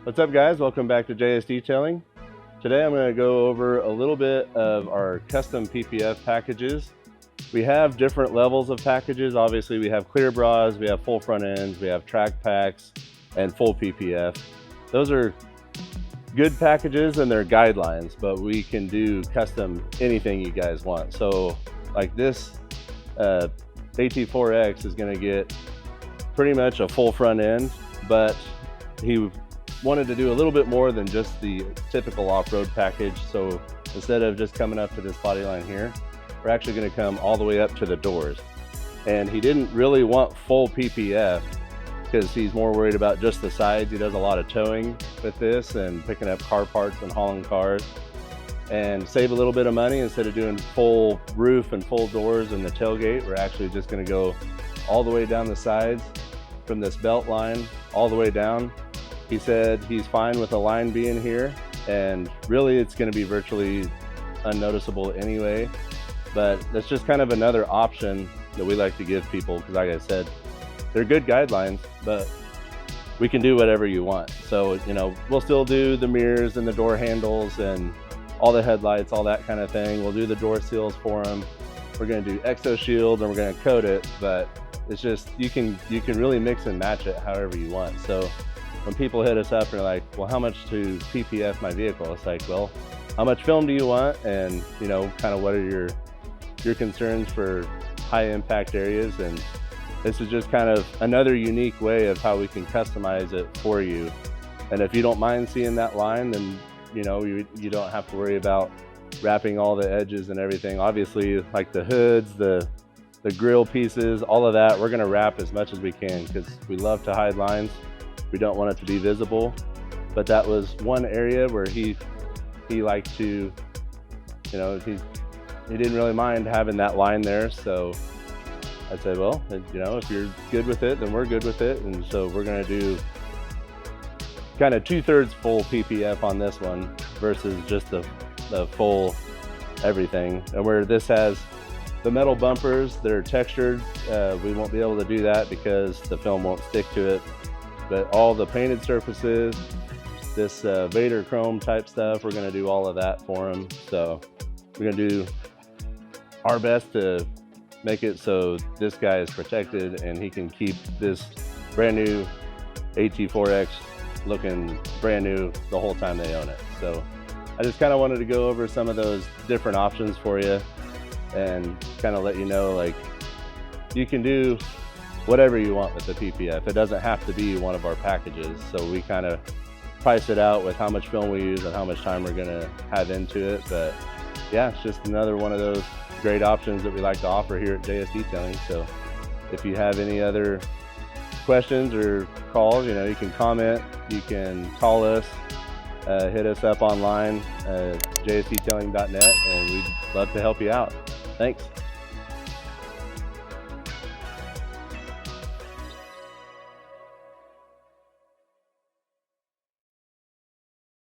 What's up, guys? Welcome back to JS Detailing. Today I'm going to go over a little bit of our custom PPF packages. We have different levels of packages. Obviously we have clear bras, we have full front ends, we have track packs, and full PPF. Those are good packages and they're guidelines, but we can do custom anything you guys want. So like this AT4X is going to get pretty much a full front end, but he wanted to do a little bit more than just the typical off-road package. So instead of just coming up to this body line here, we're actually going to come all the way up to the doors. And he didn't really want full PPF because he's more worried about just the sides. He does a lot of towing with this and picking up car parts and hauling cars, and save a little bit of money. Instead of doing full roof and full doors and the tailgate, we're actually just going to go all the way down the sides from this belt line all the way down. He said he's fine with a line being here, and really it's going to be virtually unnoticeable anyway, but that's just kind of another option that we like to give people, because like I said, they're good guidelines, but we can do whatever you want. So, you know, we'll still do the mirrors and the door handles and all the headlights, all that kind of thing. We'll do the door seals for them. We're going to do exo shield and we're going to coat it, but it's just, you can really mix and match it however you want. So when people hit us up and they're like, well, how much to PPF my vehicle? It's like, well, how much film do you want? And, you know, kind of what are your concerns for high impact areas? And this is just kind of another unique way of how we can customize it for you. And if you don't mind seeing that line, then, you know, you don't have to worry about wrapping all the edges and everything. Obviously, like the hoods, the grill pieces, all of that, we're gonna wrap as much as we can because we love to hide lines. We don't want it to be visible. But that was one area where he liked to, you know, he didn't really mind having that line there. So I said, well, you know, if you're good with it, then we're good with it. And so we're gonna do kind of 2/3 full PPF on this one versus just the full everything. And where this has the metal bumpers that are textured, we won't be able to do that because the film won't stick to it. But all the painted surfaces, this Vader chrome type stuff, we're gonna do all of that for them. So we're gonna do our best to make it so this guy is protected and he can keep this brand new AT4X looking brand new the whole time they own it. So I just kind of wanted to go over some of those different options for you and kind of let you know, like, you can do whatever you want with the PPF. It doesn't have to be one of our packages. So we kind of price it out with how much film we use and how much time we're gonna have into it. But yeah, it's just another one of those great options that we like to offer here at JS Detailing. So if you have any other questions or calls, you know, you can comment, you can call us, hit us up online, jsdetailing.net, and we'd love to help you out. Thanks.